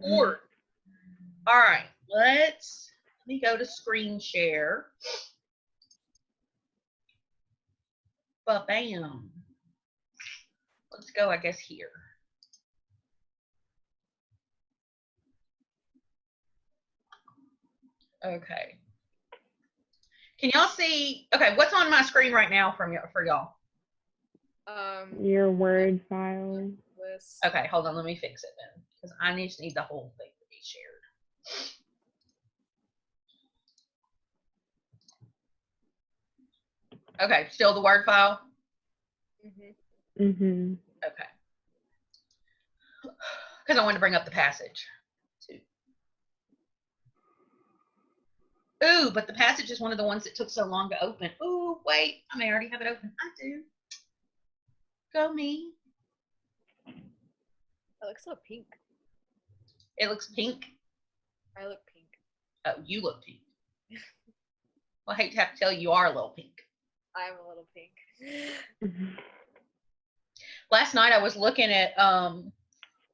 Or, all right, let me go to screen share. But bam. Let's go, I guess, here. Okay. Can y'all see? Okay, what's on my screen right now for y'all? Your Word file. List. Okay, hold on. Let me fix it then, because I just need the whole thing to be shared. Okay, still the Word file? Mm-hmm. Okay. Because I wanted to bring up the passage, too. Ooh, but the passage is one of the ones that took so long to open. Ooh, wait. I may already have it open. I do. Go me. It looks so pink. It looks pink. I look pink. Oh, you look pink. Well, I hate to have to tell you, you are a little pink. I'm a little pink. Last night I was looking at on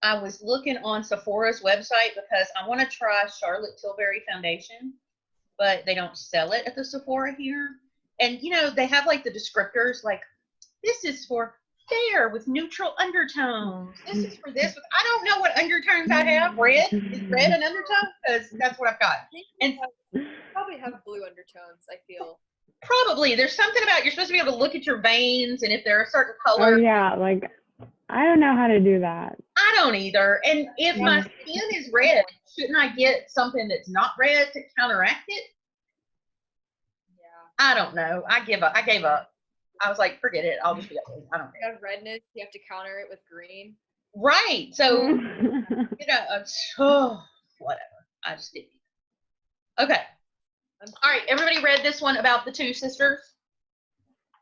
Sephora's website because I want to try Charlotte Tilbury foundation, but they don't sell it at the Sephora here. And you know, they have like the descriptors, like this is for fair with neutral undertones. This is for this. I don't know what undertones I have. Red? Is red an undertone? Because that's what I've got. And probably have blue undertones, I feel. Probably. There's something about you're supposed to be able to look at your veins and if they're a certain color. Oh yeah, like I don't know how to do that. I don't either. And if my skin is red, shouldn't I get something that's not red to counteract it? Yeah. I don't know. I gave up. I was like, forget it. I'll just be ugly. I don't care. You have redness, you have to counter it with green. Right. So, you know, whatever. I just didn't. Okay. All right. Everybody read this one about the two sisters?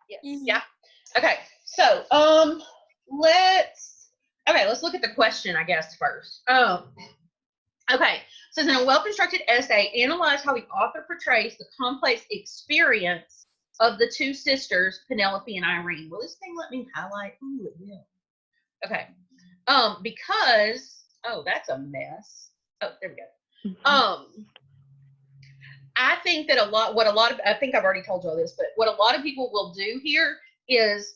Yes. Yeah. Okay. So, let's look at the question, I guess, first. Okay. It says, in a well-constructed essay, analyze how the author portrays the complex experience of the two sisters, Penelope and Irene. Will this thing let me highlight? Ooh, it will. Okay. Because, that's a mess. Oh, there we go. I think that I think I've already told you all this, but what a lot of people will do here is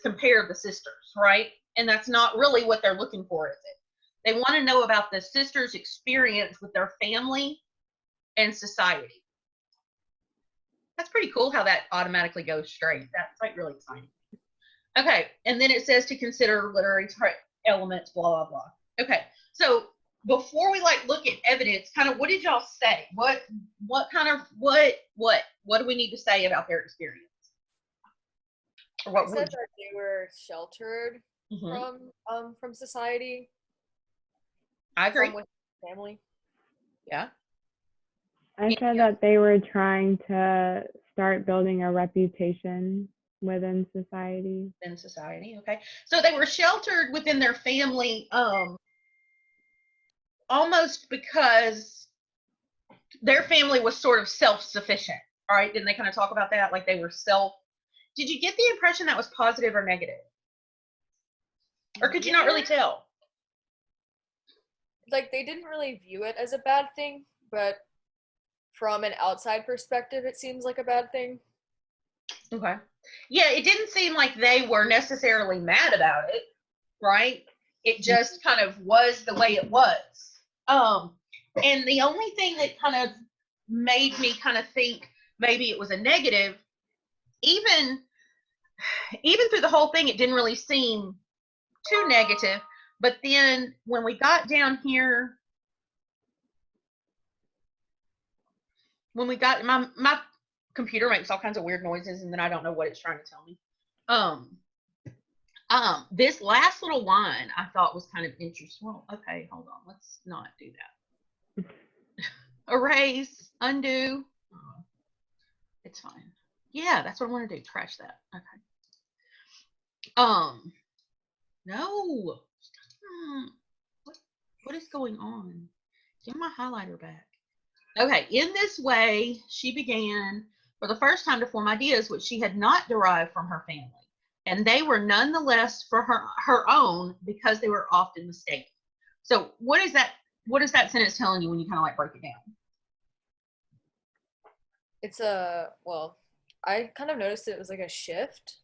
compare the sisters, right? And that's not really what they're looking for, is it? They want to know about the sisters' experience with their family and society. That's pretty cool how that automatically goes straight. That's like really exciting. Okay, and then it says to consider literary elements, blah, blah, blah. Okay, so before we look at evidence, kind of what did y'all say? What do we need to say about their experience? Or what I said that they were sheltered from society. I agree. From family. Yeah. I said that they were trying to start building a reputation within society. Okay. So they were sheltered within their family, almost because their family was sort of self-sufficient. All right. Didn't they kind of talk about that? Like they were Did you get the impression that was positive or negative? Or could you not really tell? Like they didn't really view it as a bad thing, but from an outside perspective, it seems like a bad thing. Okay. Yeah, it didn't seem like they were necessarily mad about it, right? It just kind of was the way it was. And the only thing that kind of made me kind of think maybe it was a negative, even through the whole thing, it didn't really seem too negative. But then when we got down here, when we got my computer makes all kinds of weird noises and then I don't know what it's trying to tell me. This last little line I thought was kind of interesting. Well, okay, hold on. Let's not do that. Erase, undo. Oh, it's fine. Yeah, that's what I want to do. Trash that. Okay. No. What is going on? Give my highlighter back. Okay, in this way, she began for the first time to form ideas which she had not derived from her family, and they were nonetheless for her own because they were often mistaken. So what is that? what is that sentence telling you when you kind of like break it down? It's well, I kind of noticed it was like a shift.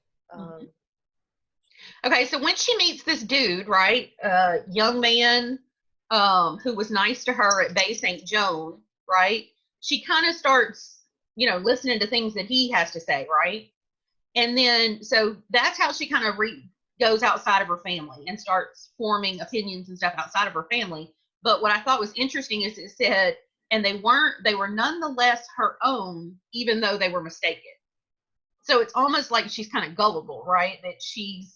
Okay, so when she meets this dude, right, young man, who was nice to her at Bay St. Joan, right, she kind of starts, listening to things that he has to say, right? And then, so that's how she kind of goes outside of her family and starts forming opinions and stuff outside of her family. But what I thought was interesting is it said, and they were nonetheless her own, even though they were mistaken. So it's almost like she's kind of gullible, right? That she's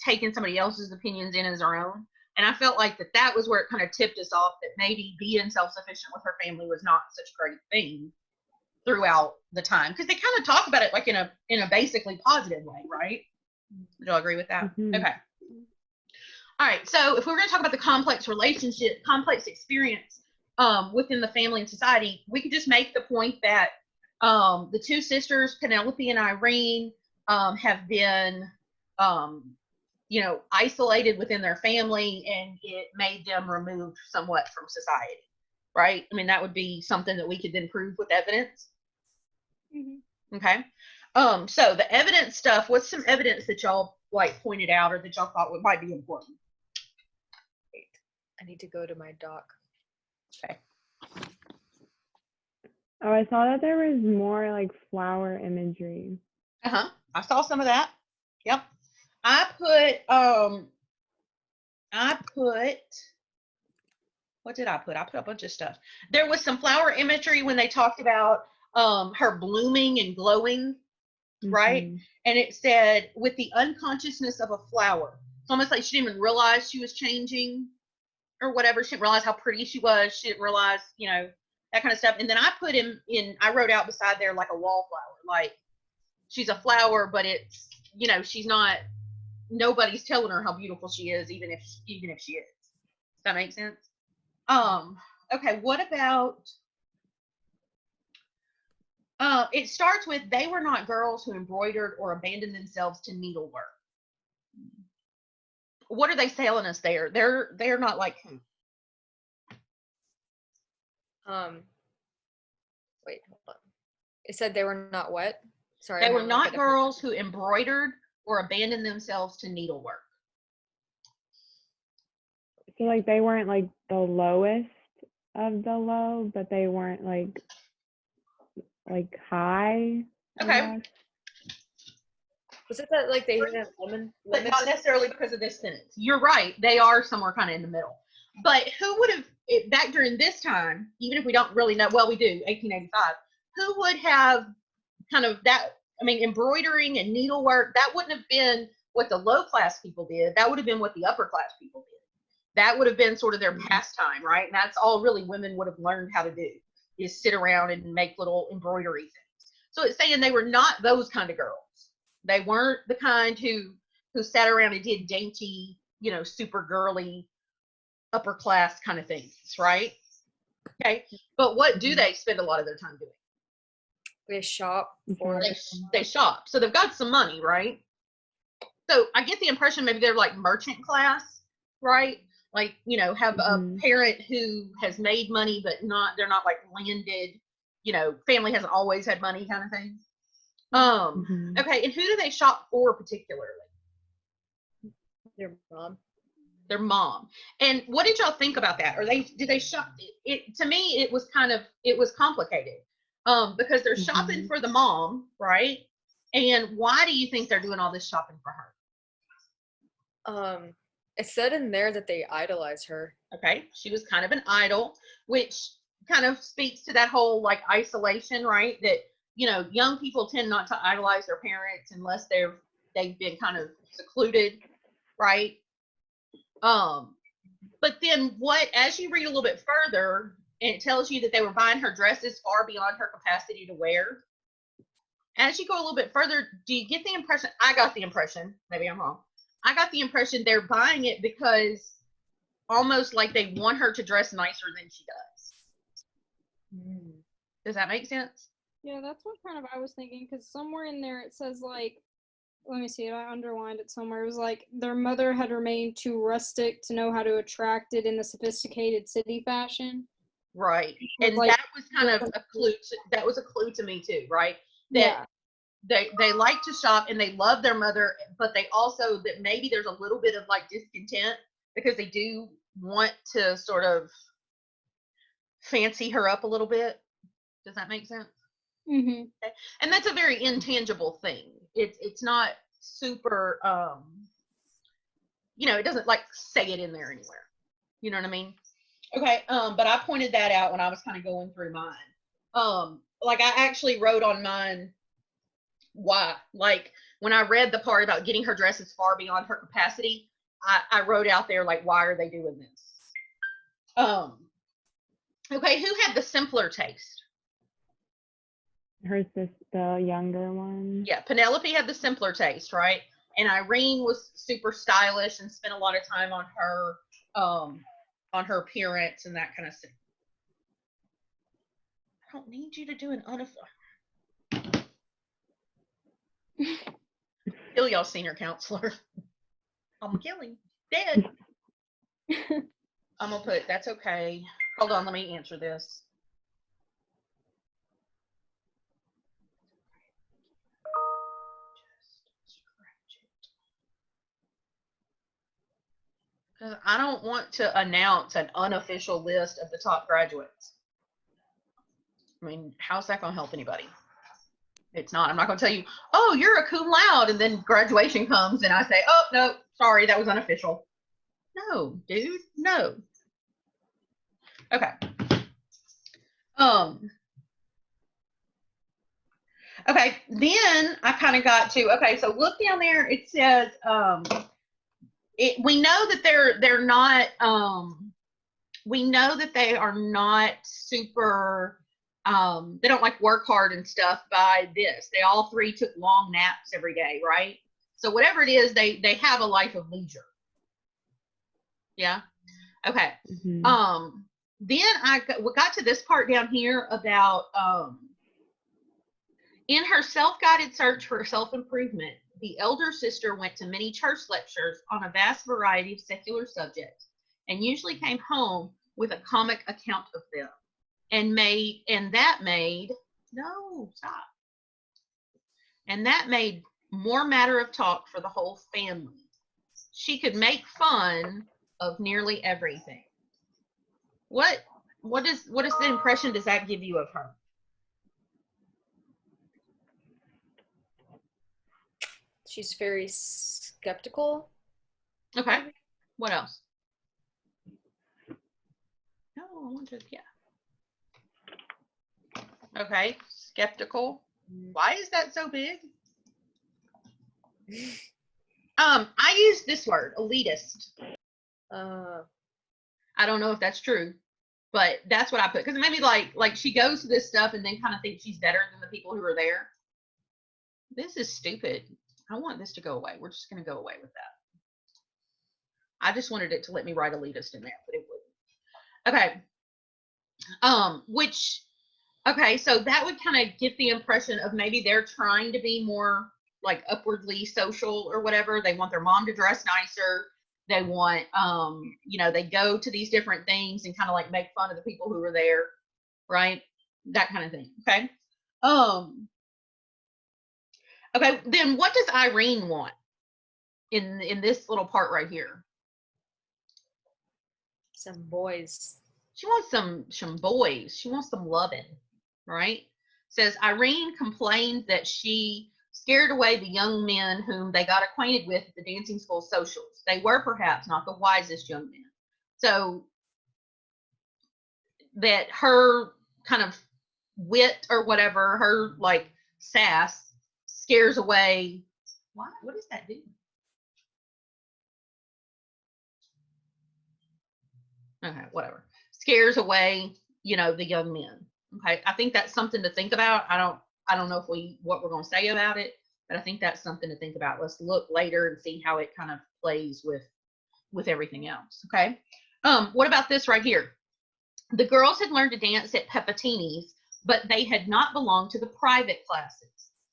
taken somebody else's opinions in as her own. And I felt like that was where it kind of tipped us off that maybe being self-sufficient with her family was not such a great thing throughout the time, because they kind of talk about it like in a basically positive way, right? Do you all agree with that? Mhm. Okay. All right. So if we were going to talk about the complex experience within the family and society, we could just make the point that the two sisters, Penelope and Irene, have been, isolated within their family, and it made them removed somewhat from society, right? I mean, that would be something that we could then prove with evidence. Mm-hmm. Okay. So the evidence stuff, what's some evidence that y'all like pointed out or that y'all thought might be important? Wait, I need to go to my doc. Okay. Oh, I saw that there was more like flower imagery. I saw some of that. Yep. I put what did I put? I put a bunch of stuff. There was some flower imagery when they talked about her blooming and glowing, right? Mhm. And it said, with the unconsciousness of a flower. It's almost like she didn't even realize she was changing or whatever. She didn't realize how pretty she was. She didn't realize, that kind of stuff. And then I put I wrote out beside there like a wallflower. Like, she's a flower, but it's, she's not, nobody's telling her how beautiful she is, even if she is. Does that make sense? Okay, what about, it starts with, they were not girls who embroidered or abandoned themselves to needlework. What are they telling us there? They're not like who? Wait, hold on. It said they were not what? Sorry. They I'm were on, like, not girls who embroidered or abandoned themselves to needlework. So like they weren't like the lowest of the low, but they weren't like high. Okay. Was it that like they didn't but not necessarily because of this sentence. You're right. They are somewhere kind of in the middle. But who would have, back during this time, even if we don't really know, well, we do, 1885, who would have kind of that, I mean, embroidering and needlework, that wouldn't have been what the low class people did. That would have been what the upper class people did. That would have been sort of their pastime, right? And that's all really women would have learned how to do, is sit around and make little embroidery things. So it's saying they were not those kind of girls. They weren't the kind who sat around and did dainty, super girly, upper class kind of things, right? Okay. But what do they spend a lot of their time doing? They shop for they shop. So they've got some money, right? So I get the impression maybe they're like merchant class, right? Like, have a parent who has made money, but they're not like landed, family hasn't always had money kind of thing. Okay, and who do they shop for particularly? Their mom. Their mom. And what did y'all think about that? Or did they shop? It to me, it was complicated. Because they're shopping for the mom, right? And why do you think they're doing all this shopping for her? It said in there that they idolize her. Okay, she was kind of an idol, which kind of speaks to that whole like isolation, right? That young people tend not to idolize their parents unless they've been kind of secluded, right? But then as you read a little bit further, and it tells you that they were buying her dresses far beyond her capacity to wear. As you go a little bit further, do you get the impression? I got the impression, maybe I'm wrong. I got the impression they're buying it because almost like they want her to dress nicer than she does. Does that make sense? Yeah, that's what kind of I was thinking, because somewhere in there it says like let me see, I underlined it somewhere. It was like their mother had remained too rustic to know how to attract it in the sophisticated city fashion. Right. With, And like, that was kind of a clue. That was a clue to me too, right? That yeah. they like to shop and they love their mother, but they also that maybe there's a little bit of like discontent because they do want to sort of fancy her up a little bit. Does that make sense? Mm-hmm. Okay. And that's a very intangible thing. It's not super it doesn't like say it in there anywhere. You know what I mean? Okay, but I pointed that out when I was kind of going through mine. Like I actually wrote on mine why. Like when I read the part about getting her dresses far beyond her capacity, I wrote out there like, why are they doing this? Okay, who had the simpler taste? Her sister, the younger one. Yeah, Penelope had the simpler taste, right? And Irene was super stylish and spent a lot of time on her appearance and that kind of stuff. I don't need you to do an kill y'all senior counselor. I'm killing. Dead. I'm gonna put that's okay. Hold on, let me answer this. Because I don't want to announce an unofficial list of the top graduates. I mean, how's that going to help anybody? It's not. I'm not going to tell you, oh, you're a cum laude, and then graduation comes, and I say, oh, no, sorry, that was unofficial. No, dude, no. Okay. Okay, then I kind of got to, okay, so look down there, it says, we know that they're not, we know that they are not super, they don't like work hard and stuff by this. They all three took long naps every day, right? So whatever it is, they have a life of leisure. Yeah. Okay. Mm-hmm. Then we got to this part down here about, in her self-guided search for self-improvement, the elder sister went to many church lectures on a vast variety of secular subjects and usually came home with a comic account of them and that made more matter of talk for the whole family. She could make fun of nearly everything. What is the impression does that give you of her? She's very skeptical. Okay. What else? No, I want to, yeah. Okay, skeptical. Why is that so big? I use this word, elitist. I don't know if that's true, but that's what I put. Because maybe like she goes to this stuff and then kind of thinks she's better than the people who are there. This is stupid. I want this to go away. We're just going to go away with that. I just wanted it to let me write elitist in there, but it wouldn't. Okay. Okay, so that would kind of get the impression of maybe they're trying to be more like upwardly social or whatever. They want their mom to dress nicer. They want, they go to these different things and kind of like make fun of the people who are there, right? That kind of thing. Okay. Okay, then what does Irene want in this little part right here? Some boys. She wants some boys. She wants some loving, right? Says Irene complained that she scared away the young men whom they got acquainted with at the dancing school socials. They were perhaps not the wisest young men. So that her kind of wit or whatever, her like sass scares away. What does that do? Okay, whatever. Scares away, the young men. Okay, I think that's something to think about. I don't know what we're going to say about it, but I think that's something to think about. Let's look later and see how it kind of plays with everything else. Okay. What about this right here? The girls had learned to dance at Pepitini's, but they had not belonged to the private classes.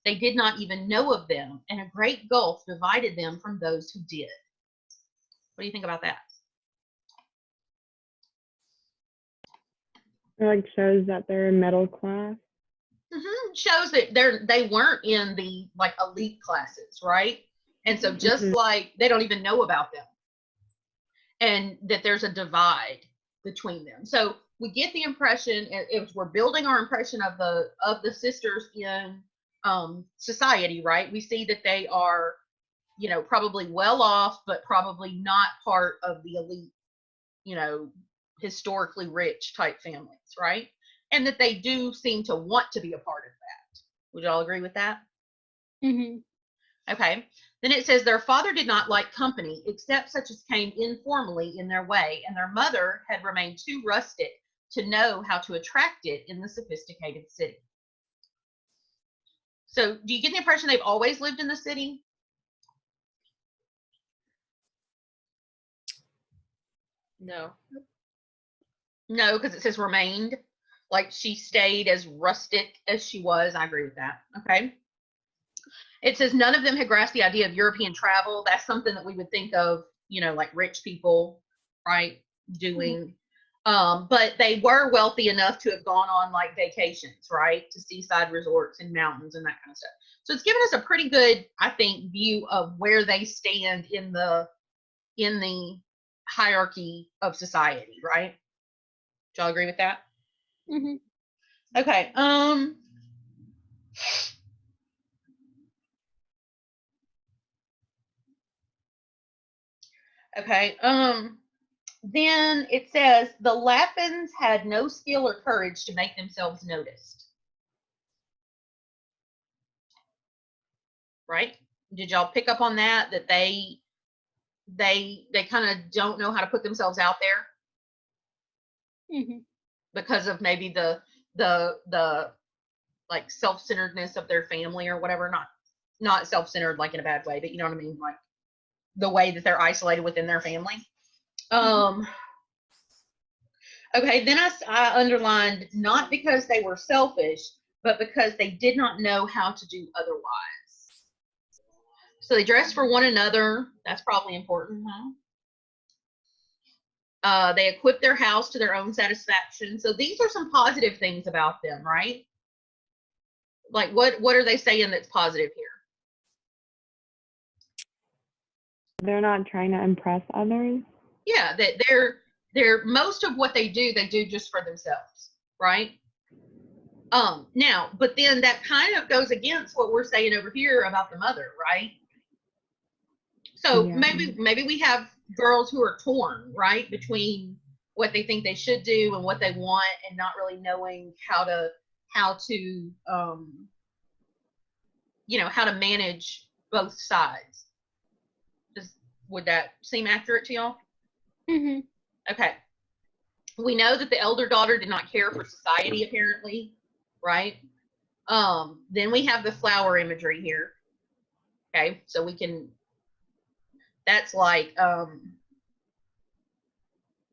They did not even know of them, and a great gulf divided them from those who did. What do you think about that? It like shows that they're middle class. Shows that they weren't in the like elite classes, right? And so just like they don't even know about them, and that there's a divide between them. So we get the impression, if we're building our impression of the sisters in society, right? We see that they are, you know, probably well off, but probably not part of the elite, you know, historically rich type families, right? And that they do seem to want to be a part of that. Would y'all agree with that? Mm-hmm. Okay. Then it says their father did not like company except such as came informally in their way, and their mother had remained too rustic to know how to attract it in the sophisticated city. So do you get the impression they've always lived in the city? No. No, because it says remained. Like she stayed as rustic as she was. I agree with that. Okay. It says none of them had grasped the idea of European travel. That's something that we would think of, you know, like rich people, right, doing. But they were wealthy enough to have gone on like vacations, right, to seaside resorts and mountains and that kind of stuff. So it's given us a pretty good, I think, view of where they stand in the hierarchy of society, right? Do y'all agree with that? Mm-hmm. Okay. Okay. Then it says the Lappins had no skill or courage to make themselves noticed. Right? Did y'all pick up on that? That they kind of don't know how to put themselves out there Mm-hmm. because of maybe the like self-centeredness of their family or whatever. Not self-centered like in a bad way, but you know what I mean, like the way that they're isolated within their family. Okay, then I underlined not because they were selfish, but because they did not know how to do otherwise. So they dressed for one another. That's probably important, huh? They equipped their house to their own satisfaction. So these are some positive things about them, right? Like what are they saying that's positive here? They're not trying to impress others. Yeah, that they're most of what they do just for themselves, right? Now, but then that kind of goes against what we're saying over here about the mother, right? So Yeah. maybe we have girls who are torn, right, between what they think they should do and what they want, and not really knowing how to you know, how to manage both sides. Would that seem accurate to y'all? Mm-hmm. Okay. We know that the elder daughter did not care for society, apparently, right? Then we have the flower imagery here. Okay, so we can, that's like,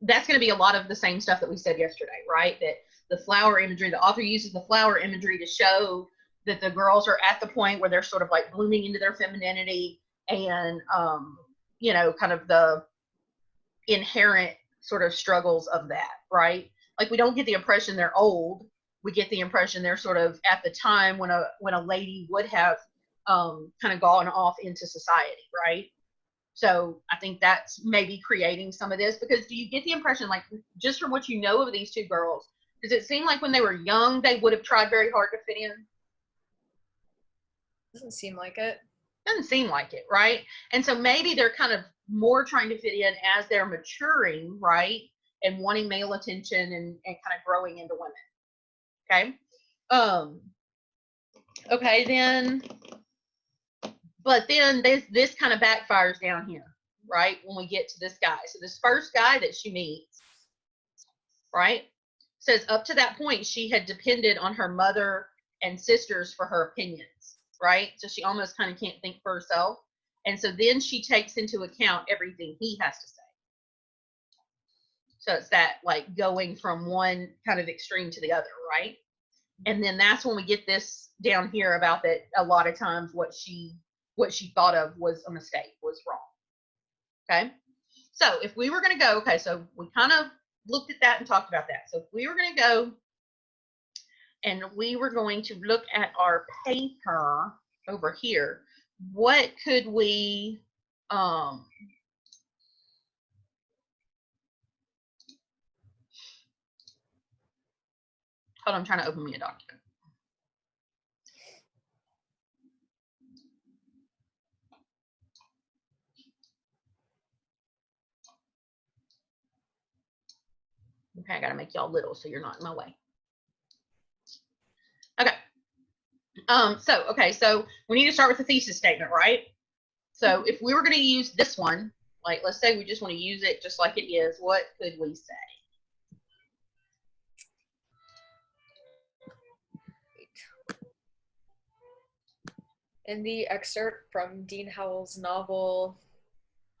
that's going to be a lot of the same stuff that we said yesterday, right? That the flower imagery, the author uses the flower imagery to show that the girls are at the point where they're sort of like blooming into their femininity and, you know, kind of the inherent sort of struggles of that, right? Like we don't get the impression they're old. We get the impression they're sort of at the time when a lady would have kind of gone off into society, right? So I think that's maybe creating some of this, because do you get the impression, like just from what you know of these two girls, does it seem like when they were young they would have tried very hard to fit in? Doesn't seem like it. Doesn't seem like it, right? And so maybe they're kind of more trying to fit in as they're maturing, right? And wanting male attention and kind of growing into women. Okay. Okay, then, but then this kind of backfires down here, right? When we get to this guy. So this first guy that she meets, right, says up to that point, she had depended on her mother and sisters for her opinions, right? So she almost kind of can't think for herself. And so then she takes into account everything he has to say. So it's that like going from one kind of extreme to the other, right? And then that's when we get this down here about that a lot of times what she thought of was a mistake, was wrong. Okay. So if we were going to go, okay, so we kind of looked at that and talked about that. So if we were going to go and we were going to look at our paper over here, what could we, hold on, I'm trying to open me a document. Okay, I got to make y'all little so you're not in my way. Okay. So we need to start with the thesis statement, right? So if we were going to use this one, like let's say we just want to use it just like it is, what could we say? In the excerpt from Dean Howell's novel,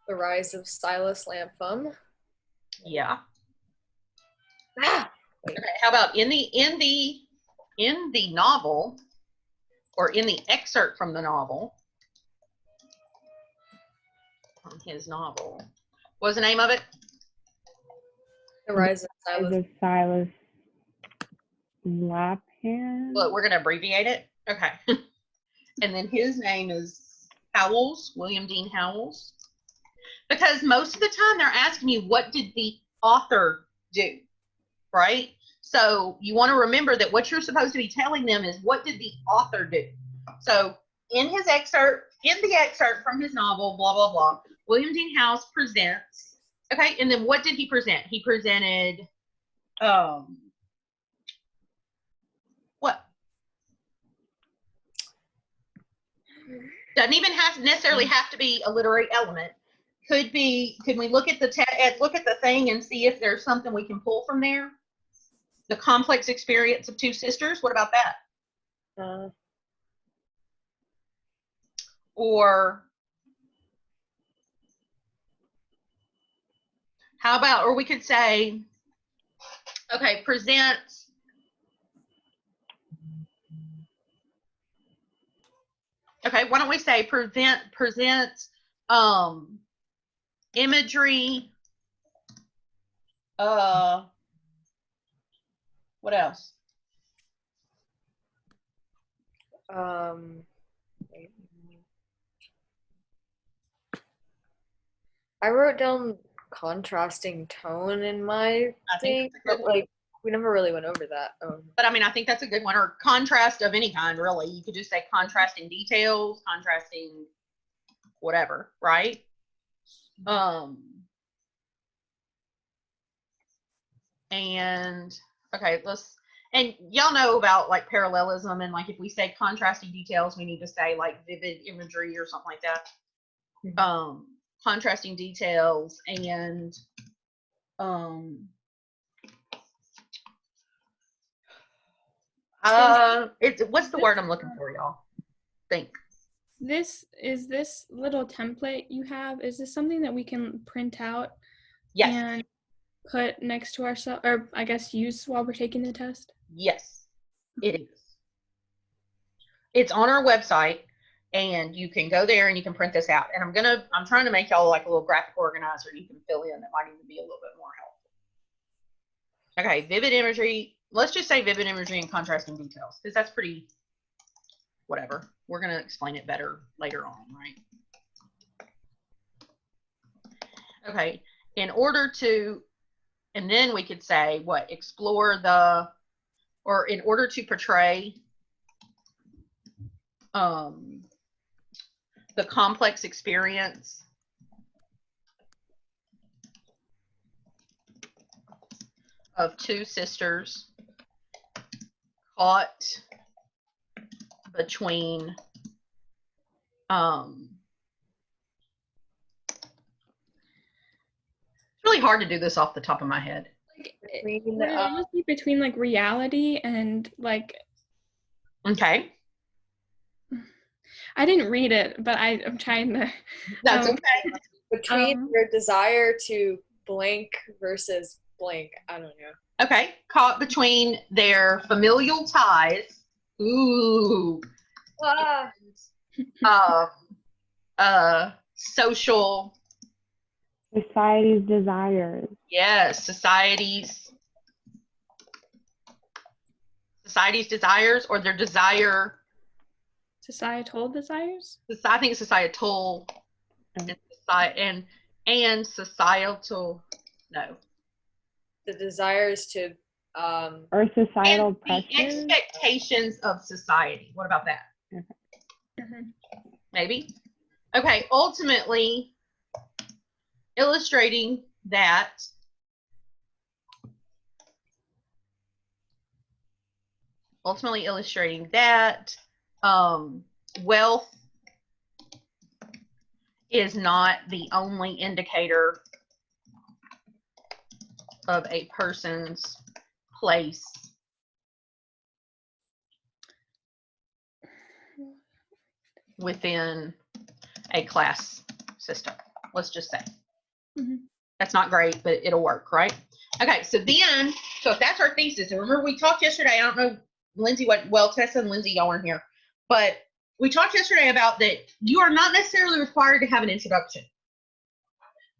The Rise of Silas Lapham. Yeah. Ah! Okay, how about in the novel, or in the excerpt from the novel, from his novel, what was the name of it? The Rise of Rise Silas. of Silas Lapham. Look, we're going to abbreviate it. Okay. And then his name is Howells, William Dean Howells. Because most of the time they're asking you, what did the author do? Right? So you want to remember that what you're supposed to be telling them is, what did the author do? So in the excerpt from his novel, blah, blah, blah, William Dean Howells presents, okay, and then what did he present? He presented, what? Doesn't even necessarily have to be a literary element. Could we look at the thing and see if there's something we can pull from there? The complex experience of two sisters. What about that? Or how about, or we could say, okay, presents okay, why don't we say presents imagery, what else? I wrote down contrasting tone in my thing, but like we never really went over that. But I mean, I think that's a good one. Or contrast of any kind, really. You could just say contrasting details, contrasting whatever, right? And okay, and y'all know about like parallelism, and like if we say contrasting details, we need to say like vivid imagery or something like that. Contrasting details and what's the word I'm looking for, y'all? Think. This little template you have, is this something that we can print out? Yes. And put next to ourselves, or I guess use while we're taking the test? Yes, it is. It's on our website, and you can go there and you can print this out. And I'm trying to make y'all like a little graphic organizer you can fill in that might even be a little bit more helpful. Okay, vivid imagery. Let's just say vivid imagery and contrasting details, because that's pretty whatever. We're going to explain it better later on, right? Okay, in order to, and then we could say what, explore the, or in order to portray the complex experience of two sisters caught between it's really hard to do this off the top of my head. Would it almost be between like reality and like, okay, I didn't read it, but I'm trying to. That's okay. Between your desire to blank versus blank. I don't know. Okay, caught between their familial ties. Ooh. Ah, Social, Society's desires. yes, society's desires, or their desire. Societal desires? I think societal and societal. No. the desires to Or societal And the pressures. expectations of society. What about that? Mhm. Maybe. Okay. Ultimately, illustrating that. Wealth is not the only indicator of a person's place within a class system. Let's just say. Mhm. That's not great, but it'll work, right? Okay, so if that's our thesis, and remember we talked yesterday, I don't know, Lindsay, Tessa and Lindsay, y'all weren't here, but we talked yesterday about that you are not necessarily required to have an introduction,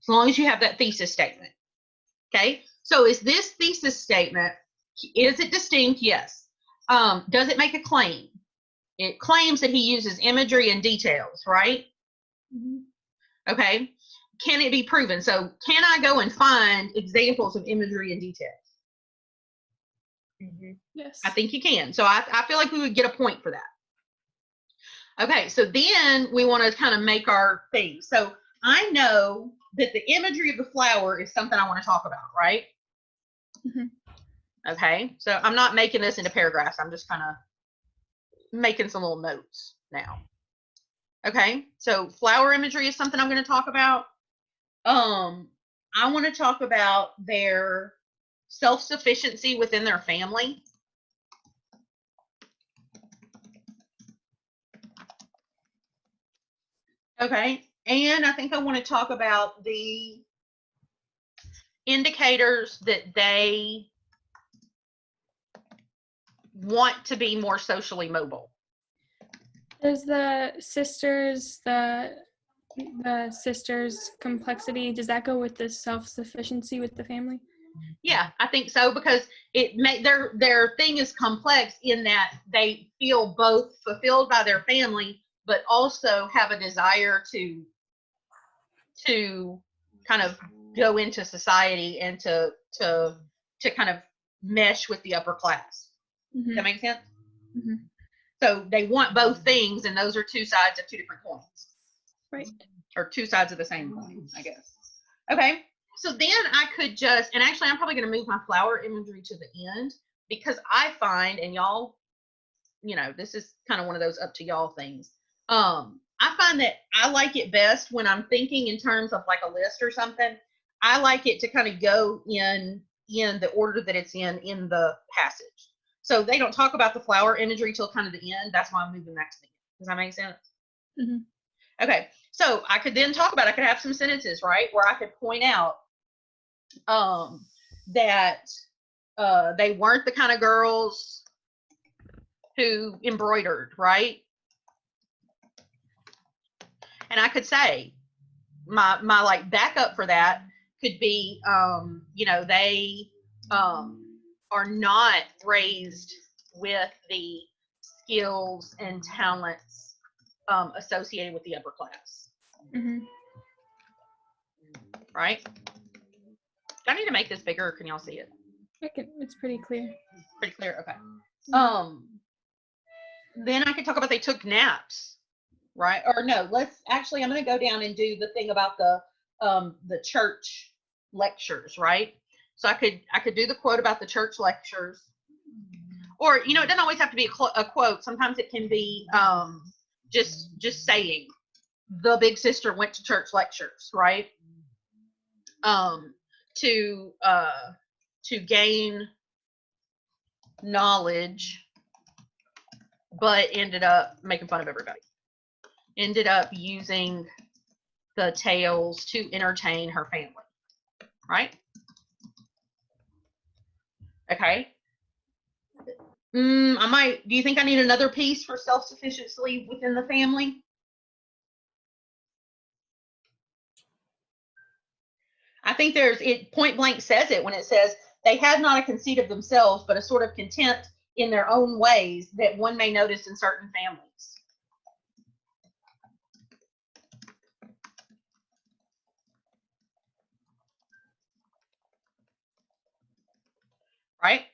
as long as you have that thesis statement. Okay, so is this thesis statement, is it distinct? Yes. Does it make a claim? It claims that he uses imagery and details, right? Mhm. Okay. Can it be proven? So can I go and find examples of imagery and details? Yes. I think you can. So I feel like we would get a point for that. Okay, so then we want to kind of make our thing. So I know that the imagery of the flower is something I want to talk about, right? Mhm. Okay, so I'm not making this into paragraphs. I'm just kind of making some little notes now. Okay, so flower imagery is something I'm going to talk about. I want to talk about their self-sufficiency within their family. Okay, and I think I want to talk about the indicators that they want to be more socially mobile. Does the sisters complexity, does that go with the self-sufficiency with the family? Yeah, I think so, because their thing is complex in that they feel both fulfilled by their family, but also have a desire to kind of go into society and to kind of mesh with the upper class. Mhm. Does that make sense? Mhm. So they want both things, and those are two sides of two different coins. Right. Or two sides of the same coin, I guess. Okay, so then I could just, and actually I'm probably going to move my flower imagery to the end, because I find, and y'all, this is kind of one of those up to y'all things. I find that I like it best when I'm thinking in terms of like a list or something. I like it to kind of go in the order that it's in the passage. So they don't talk about the flower imagery till kind of the end. That's why I'm moving that to the end. Does that make sense? Mm-hmm. Okay, so I could then I could have some sentences, right, where I could point out that they weren't the kind of girls who embroidered, right? And I could say my like backup for that could be, they are not raised with the skills and talents associated with the upper class. Mm-hmm. Right? Do I need to make this bigger, or can y'all see it? It's pretty clear. Pretty clear. Okay. Then I could talk about they took naps, right? Or no, I'm going to go down and do the thing about the church lectures, right? So I could do the quote about the church lectures, or it doesn't always have to be a quote. Sometimes it can be just saying the big sister went to church lectures, right? To gain knowledge, but ended up making fun of everybody. Ended up using the tales to entertain her family, right? Okay. Do you think I need another piece for self-sufficiency within the family? I think it point blank says it when it says they had not a conceit of themselves, but a sort of contempt in their own ways that one may notice in certain families. Right?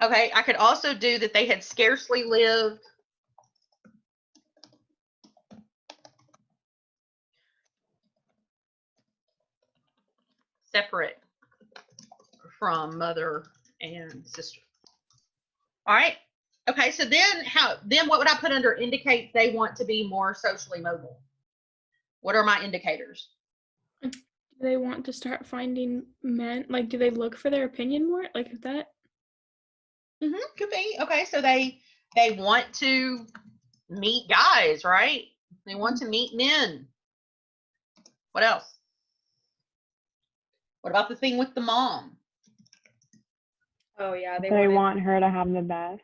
Okay, I could also do that they had scarcely lived separate from mother and sister. All right. Okay, so then what would I put under indicate they want to be more socially mobile? What are my indicators? Do they want to start finding men? Like, do they look for their opinion more? Like, if that. Could be. Okay, so they want to meet guys, right? They want to meet men. What else? What about the thing with the mom? Oh yeah, They want her to have the best.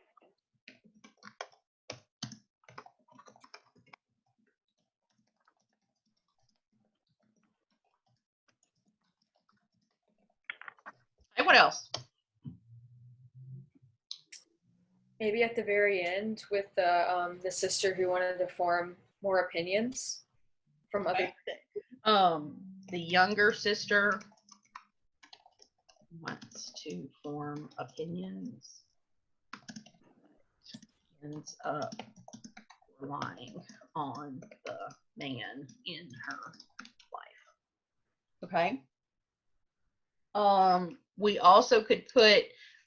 Hey, what else? maybe at the very end with the sister who wanted to form more opinions from other. The younger sister wants to form opinions. Ends up relying on the man in her life. Okay. We also could put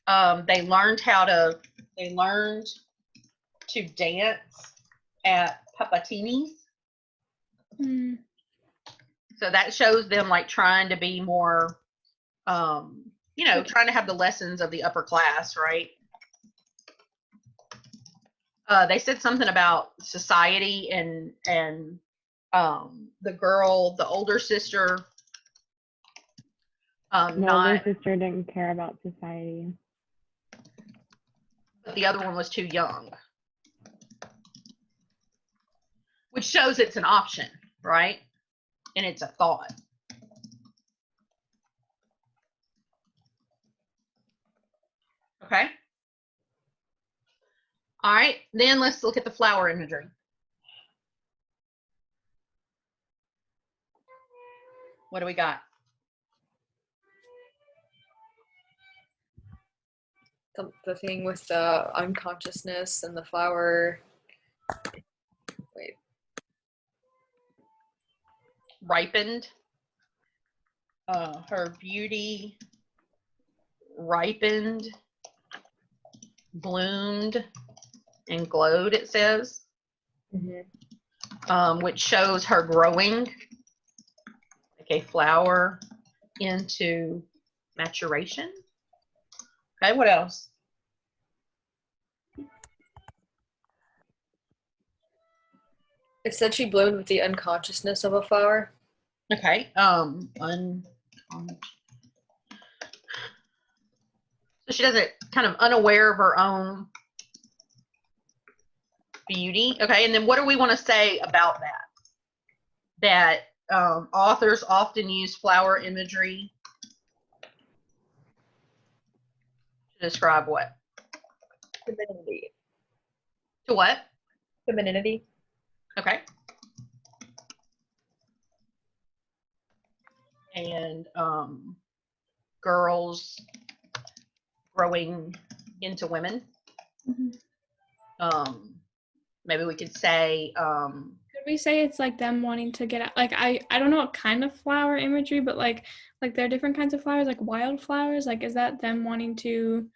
they learned to dance at Papatini's. So that shows them like trying to be more trying to have the lessons of the upper class, right? They said something about society and the older sister. The older sister didn't care about society. But the other one was too young. Which shows it's an option, right? And it's a thought. Okay. All right, then let's look at the flower imagery. What do we got? The thing with the unconsciousness and the flower. Wait. Ripened. Her beauty ripened, bloomed, and glowed, it says. Which shows her growing like a flower into maturation. Okay, what else? It said she bloomed with the unconsciousness of a flower. Okay, so she does it kind of unaware of her own beauty. Okay, and then what do we want to say about that? That authors often use flower imagery to describe what? Femininity. To what? Femininity. Okay. And girls growing into women. Maybe we could say could we say it's like them wanting to get out, like I don't know what kind of flower imagery, but like there are different kinds of flowers, like wildflowers, like is that them wanting to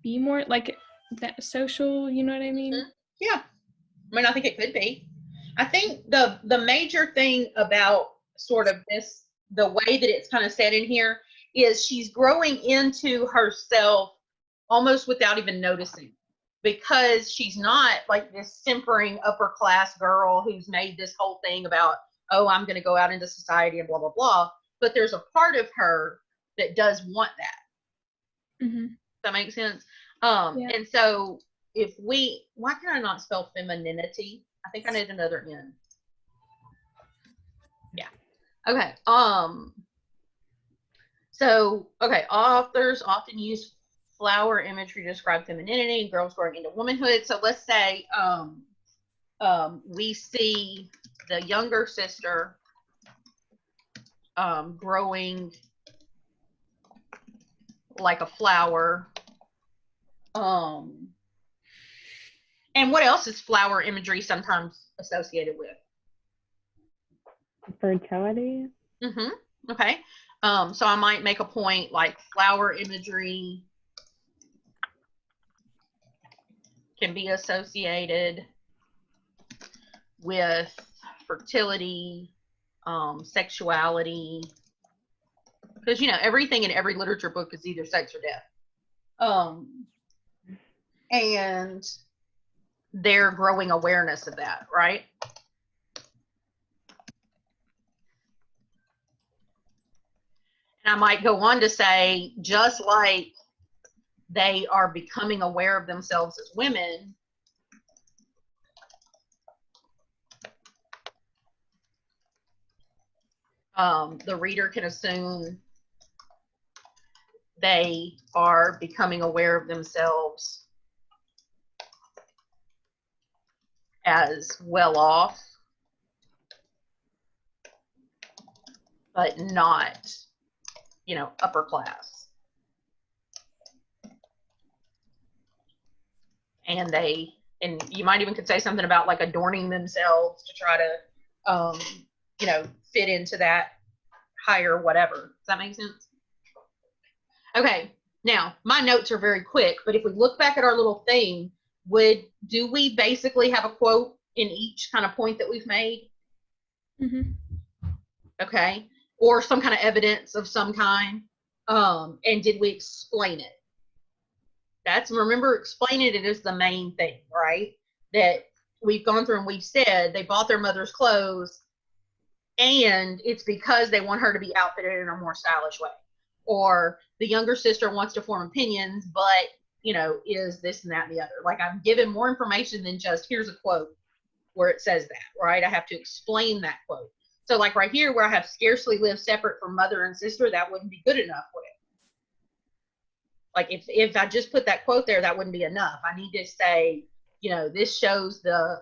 be more like that social, you know what I mean? Yeah, I mean, I think it could be. I think the major thing about sort of this, the way that it's kind of said in here, is she's growing into herself almost without even noticing, because she's not like this simpering upper class girl who's made this whole thing about oh, I'm going to go out into society and blah, blah, blah. But there's a part of her that does want that. Mm-hmm. Does that make sense? Yeah. And so why can I not spell femininity? I think I need another N. Yeah. Okay. So, okay, authors often use flower imagery to describe femininity and girls growing into womanhood. So let's say we see the younger sister growing like a flower. And what else is flower imagery sometimes associated with? Fertility. Mm-hmm. Okay. So I might make a point like flower imagery can be associated with fertility, sexuality, because everything in every literature book is either sex or death. And they're growing awareness of that, right? And I might go on to say, just like they are becoming aware of themselves as women, the reader can assume they are becoming aware of themselves as well off, but not, upper class. And you might even could say something about like adorning themselves to try to, fit into that higher whatever. Does that make sense? Okay. Now, my notes are very quick, but if we look back at our little thing, do we basically have a quote in each kind of point that we've made? Mm-hmm. Okay. Or some kind of evidence of some kind. And did we explain it? Remember, explaining it is the main thing, right? That we've gone through and we've said they bought their mother's clothes and it's because they want her to be outfitted in a more stylish way. Or the younger sister wants to form opinions, but, is this and that and the other. Like, I'm given more information than just here's a quote where it says that, right? I have to explain that quote. So like right here where I have scarcely lived separate from mother and sister, that wouldn't be good enough, would it? Like if I just put that quote there, that wouldn't be enough. I need to say, this shows the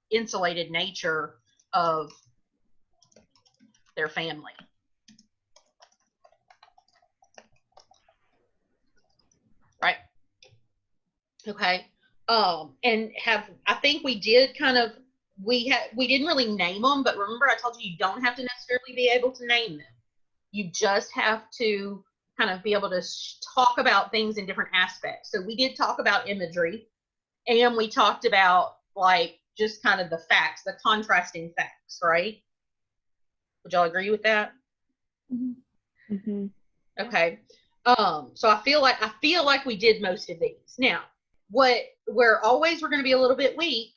insulated nature of their family. Right? Okay. And I think we did kind of, we didn't really name them, but remember I told you don't have to necessarily be able to name them. You just have to kind of be able to talk about things in different aspects. So we did talk about imagery, and we talked about like just kind of the facts, the contrasting facts, right? Would y'all agree with that? Mm-hmm. Mm-hmm. Okay. So I feel like we did most of these. Now, we're going to be a little bit weak,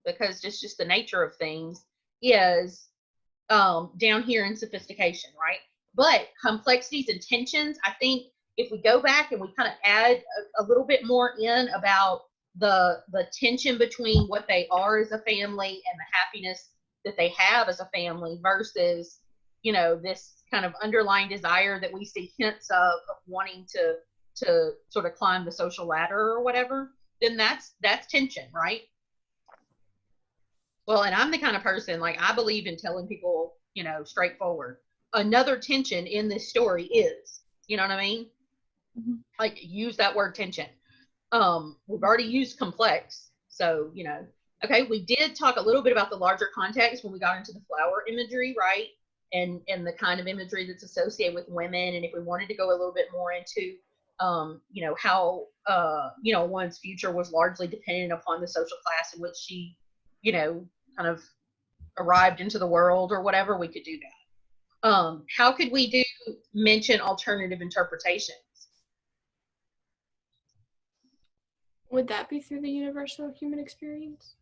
because it's just the nature of things, is down here in sophistication, right? But complexities and tensions, I think if we go back and we kind of add a little bit more in about the tension between what they are as a family and the happiness that they have as a family versus, this kind of underlying desire that we see hints of wanting to sort of climb the social ladder or whatever, then that's tension, right? Well, and I'm the kind of person, like, I believe in telling people, straightforward. Another tension in this story is, you know what I mean? Mm-hmm. Like, use that word tension. We've already used complex. So, okay, we did talk a little bit about the larger context when we got into the flower imagery, right? And the kind of imagery that's associated with women. And if we wanted to go a little bit more into, how, one's future was largely dependent upon the social class in which she, kind of arrived into the world or whatever, we could do that. How could we mention alternative interpretations? Would that be through the universal human experience?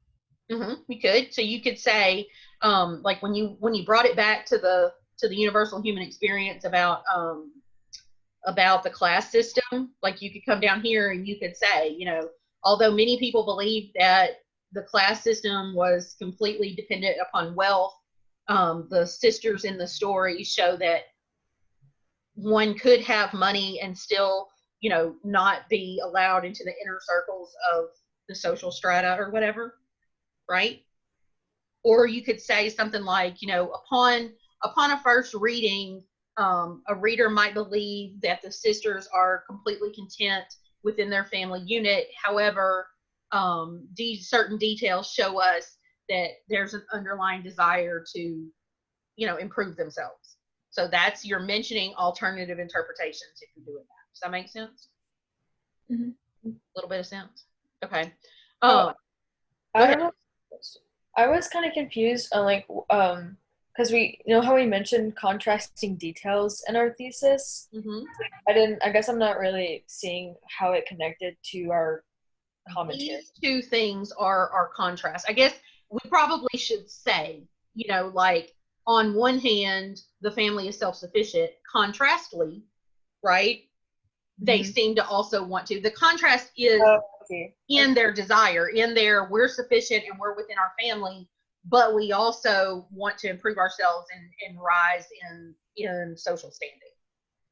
You could. So you could say, like when you brought it back to the universal human experience about the class system, like you could come down here and you could say, although many people believe that the class system was completely dependent upon wealth, the sisters in the story show that one could have money and still, not be allowed into the inner circles of the social strata or whatever, right? Or you could say something like, upon a first reading, a reader might believe that the sisters are completely content within their family unit. However, these certain details show us that there's an underlying desire to, improve themselves. So you're mentioning alternative interpretations if you're doing that. Does that make sense? Mhm. A little bit of sense. Okay. Oh, Go ahead. I was kind of confused on because we how we mentioned contrasting details in our thesis. I guess I'm not really seeing how it connected to our commentary. These two things are contrast. I guess we probably should say, like on one hand, the family is self-sufficient. Contrastly, right? They seem to also want to. The contrast is in their desire, in their we're sufficient and we're within our family, but we also want to improve ourselves and rise in social standing.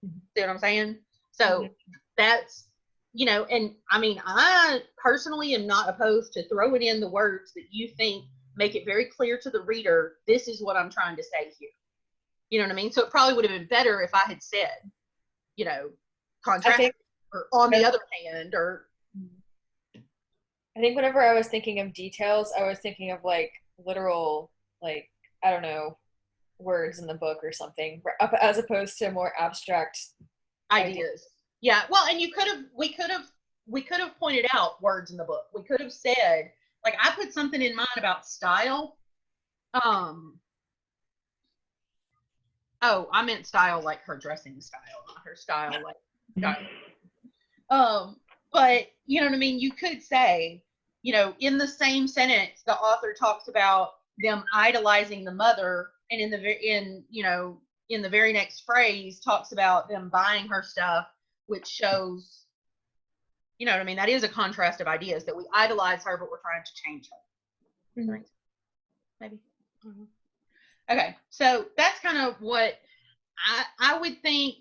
See what I'm saying? So that's, and I mean, I personally am not opposed to throwing in the words that you think make it very clear to the reader, this is what I'm trying to say here. You know what I mean? So it probably would have been better if I had said, contrast or on the other hand, or. I think whenever I was thinking of details, I was thinking of literal, I don't know, words in the book or something, as opposed to more abstract ideas. Yeah. Well, and we could have pointed out words in the book. We could have said, I put something in mind about style. Oh, I meant style like her dressing style, not her style style. But you know what I mean? You could say, in the same sentence, the author talks about them idolizing the mother, and in the very next phrase talks about them buying her stuff, which shows, you know what I mean? That is a contrast of ideas, that we idolize her, but we're trying to change her. Mm-hmm. Maybe. Mm-hmm. Okay, so that's kind of what I would think.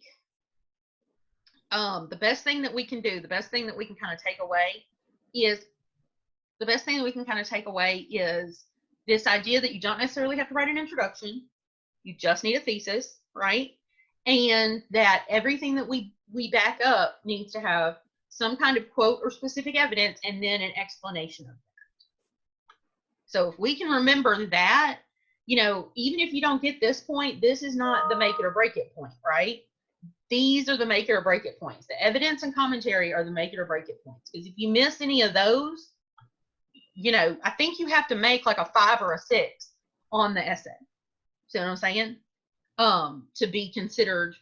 The best thing that we can do, the best thing that we can kind of take away is this idea that you don't necessarily have to write an introduction. You just need a thesis, right? And that everything that we back up needs to have some kind of quote or specific evidence and then an explanation of that. So if we can remember that, even if you don't get this point, this is not the make it or break it point, right? These are the make it or break it points. The evidence and commentary are the make it or break it points. Because if you miss any of those, I think you have to make a 5 or a 6 on the essay. See what I'm saying? To be considered,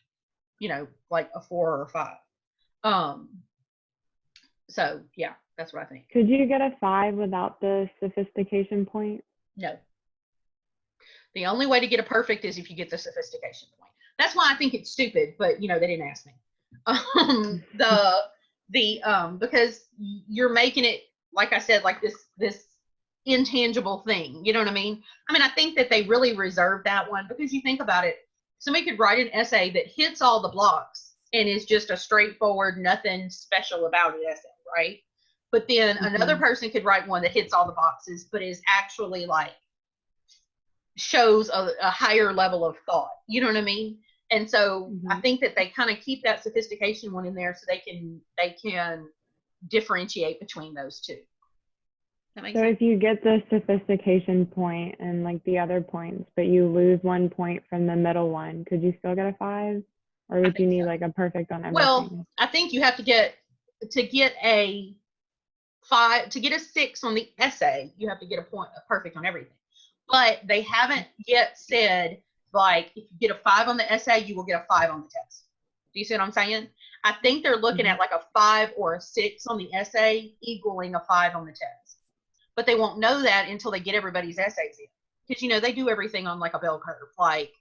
a 4 or a 5. So yeah, that's what I think. Could you get a 5 without the sophistication point? No. The only way to get a perfect is if you get the sophistication point. That's why I think it's stupid, but they didn't ask me. Because you're making it, like I said, like this intangible thing. You know what I mean? I mean, I think that they really reserved that one because you think about it, somebody could write an essay that hits all the blocks and is just a straightforward, nothing special about it essay, right? But then another person could write one that hits all the boxes, but is actually shows a higher level of thought. You know what I mean? And so I think that they kind of keep that sophistication one in there so they can differentiate between those two. That makes sense? If you get the sophistication point and the other points, but you lose 1 point from the middle one, could you still get a 5? Or would you need a perfect on everything? Well, I think you have to get a 5, to get a 6 on the essay, you have to get a perfect on everything. But they haven't yet said, if you get a 5 on the essay, you will get a 5 on the test. Do you see what I'm saying? I think they're looking at a 5 or a 6 on the essay equaling a 5 on the test. but they won't know that until they get everybody's essays in. Because, you know, they do everything on like a bell curve. Like,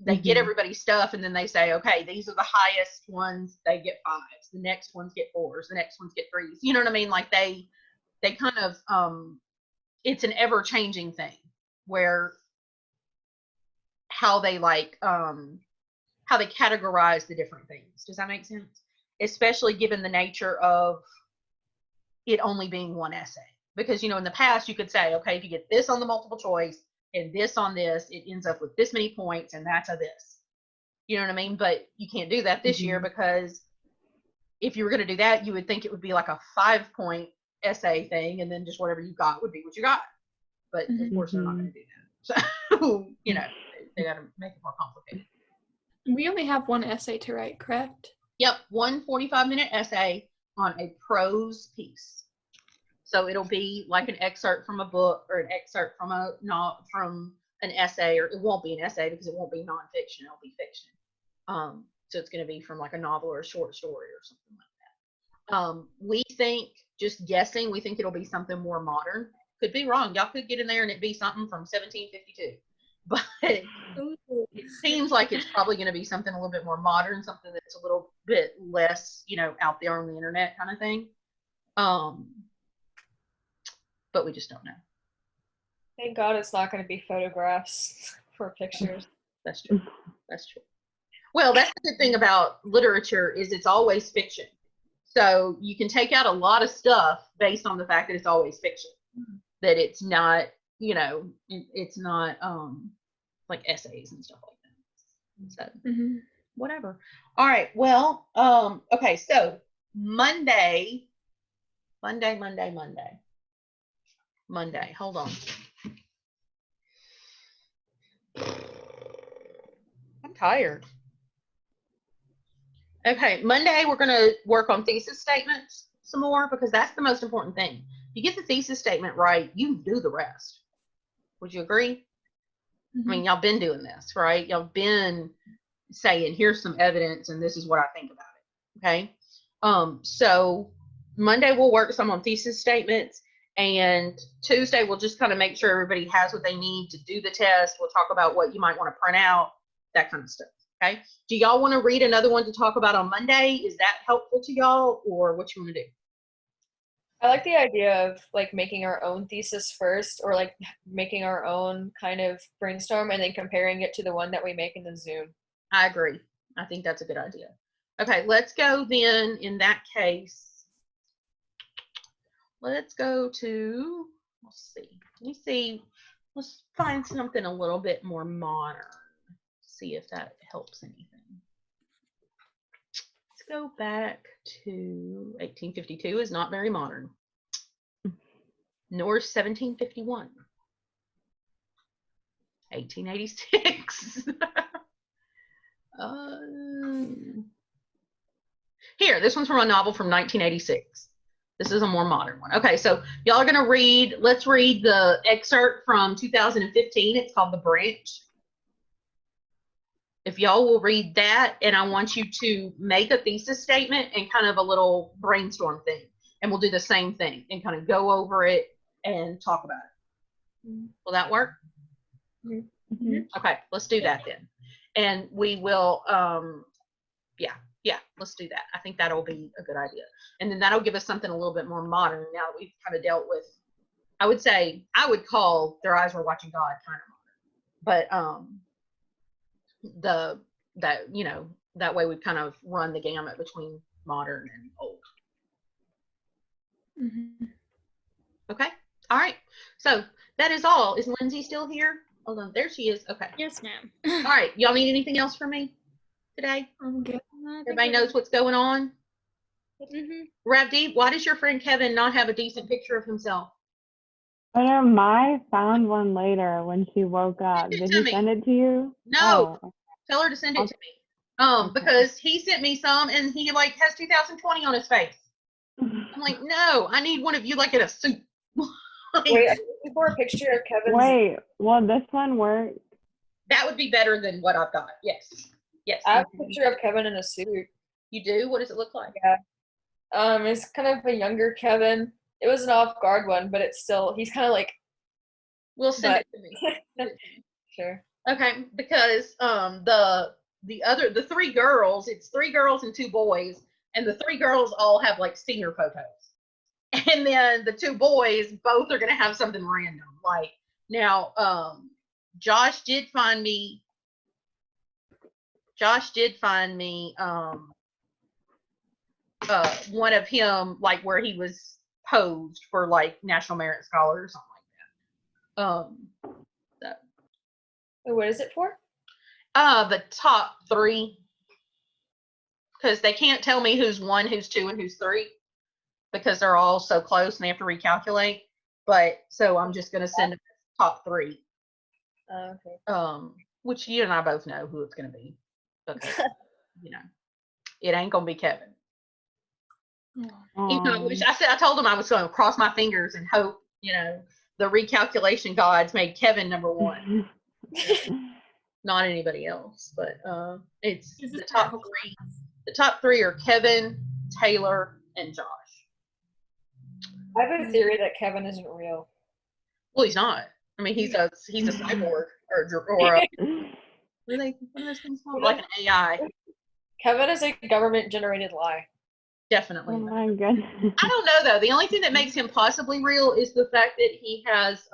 they get everybody's stuff, and then they say, okay, these are the highest ones, they get 5s. The next ones get 4s. The next ones get 3s. You know what I mean? Like, they kind of, it's an ever-changing thing where how they like, how they categorize the different things. Does that make sense? Especially given the nature of it only being one essay. Because, you know, in the past, you could say, okay, if you get this on the multiple choice and this on this, it ends up with this many points, and that's a this. You know what I mean? But you can't do that this year, because if you were going to do that, you would think it would be like a 5-point essay thing, and then just whatever you got would be what you got. But of course, they're not going to do that. So, you know, they got to make it more complicated. We only have one essay to write, correct? Yep, one 45-minute essay on a prose piece. So it'll be like an excerpt from a book, or an excerpt from from an essay, or it won't be an essay because it won't be nonfiction, it'll be fiction. So it's going to be from like a novel or a short story or something like that. We think, just guessing, we think it'll be something more modern. Could be wrong. Y'all could get in there and it be something from 1752. But it seems like it's probably going to be something a little bit more modern, something that's a little bit less, you know, out there on the internet kind of thing. But we just don't know. Thank God it's not going to be photographs for pictures. That's true. That's true. Well, that's the good thing about literature, is it's always fiction. So you can take out a lot of stuff based on the fact that it's always fiction. That it's not, you know, it's not like essays and stuff like that. So whatever. All right. Well, okay. So Monday. Hold on. I'm tired. Okay, Monday we're going to work on thesis statements some more, because that's the most important thing. If you get the thesis statement right, you do the rest. Would you agree? I mean, y'all been doing this, right? Y'all been saying, here's some evidence and this is what I think about it. Okay. So Monday we'll work some on thesis statements, and Tuesday we'll just kind of make sure everybody has what they need to do the test. We'll talk about what you might want to print out, that kind of stuff. Okay. Do y'all want to read another one to talk about on Monday? Is that helpful to y'all, or what you want to do? I like the idea of like making our own thesis first, or like making our own kind of brainstorm and then comparing it to the one that we make in the Zoom. I agree. I think that's a good idea. Okay, let's go then in that case. Let's go to, let's see. Let's find something a little bit more modern. See if that helps anything. Let's go back to 1852 is not very modern. Nor 1751. 1886. Here, this one's from a novel from 1986. This is a more modern one. Okay, so y'all are going to read, let's read the excerpt from 2015. It's called The Branch. If y'all will read that, and I want you to make a thesis statement and kind of a little brainstorm thing. And we'll do the same thing and kind of go over it and talk about it. Will that work? Okay, let's do that then. And we will, yeah, let's do that. I think that'll be a good idea. And then that'll give us something a little bit more modern now that we've kind of dealt with. I would say, I would call Their Eyes Were Watching God kind of modern. But that way we've kind of run the gamut between modern and old. Okay. All right. So that is all. Is Lindsay still here? Hold on. There she is. Okay. Yes, ma'am. All right. Y'all need anything else from me today? I'm good. Everybody knows what's going on? Ravdeep, why does your friend Kevin not have a decent picture of himself? I know, Mai found one later when she woke up. Send it Did to he me. send it to you? No. Oh, Tell her to send it Okay. to me. Because he sent me some and he like has 2020 on his face. I'm like, no, I need one of you like in a suit. Like, Wait, are you looking for a picture of Kevin's? Wait, will this one work? that would be better than what I've got. Yes. Yes. I have a picture of Kevin in a suit. You do? What does it look like? It's kind of a younger Kevin. it was an off guard one, but it's still he's kind of like We'll send But- it to me. sure. Okay, because the three girls, it's 3 girls and 2 boys, and the 3 girls all have like senior photos. And then the 2 boys both are gonna have something random. Like now, Josh did find me one of him like where he was posed for like National Merit Scholar or something like that. Wait, what is it for? The top 3, because they can't tell me who's 1, who's 2, and who's 3, because they're all so close and they have to recalculate. But so I'm just gonna send them top 3. Okay. Which you and I both know who it's gonna be, because it ain't gonna be Kevin. Even though I told him I was gonna cross my fingers and hope the recalculation gods made Kevin number 1. Not anybody else, but it's the top 3. The top 3 are Kevin, Taylor, and Josh. I have a theory that Kevin isn't real. Well, he's not. I mean, he's a cyborg or a, what are those things called? Like an AI. Kevin is a government generated lie. Definitely. Oh my goodness. I don't know though. The only thing that makes him possibly real is the fact that he has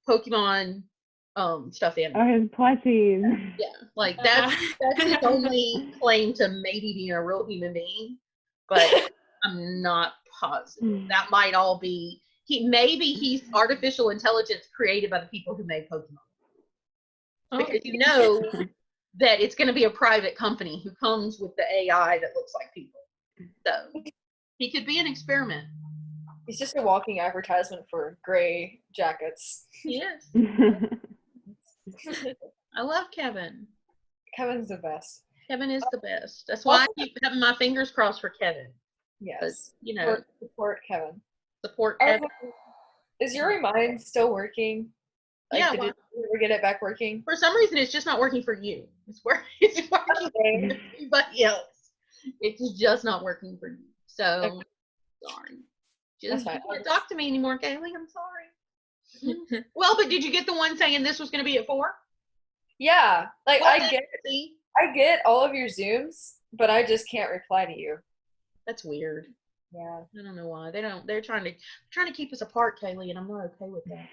Pokemon stuffed animals. Oh, his plushies. Yeah, like that's his only claim to maybe being a real human being, but I'm not positive. That might all be he's artificial intelligence created by the people who made Pokemon. Because that it's going to be a private company who comes with the AI that looks like people. So he could be an experiment. He's just a walking advertisement for gray jackets. Yes. I love Kevin. Kevin's the best. Kevin is the best. That's why I keep having my fingers crossed for Kevin. Yes. Support Kevin. Support Oh, Kevin. is your Remind still working? Yeah, Did you ever get it back working? For some reason, it's just not working for you. It's working for everybody else. It's just not working for you. So, sorry. Just That's fine. can't talk to me anymore, Kaylee. I'm sorry. Well, but did you get the one saying this was going to be at 4? Yeah. Like, Well, I get all of your Zooms, but I just can't reply to you. That's weird. Yeah. I don't know why. They're trying to keep us apart, Kaylee, and I'm not okay with that.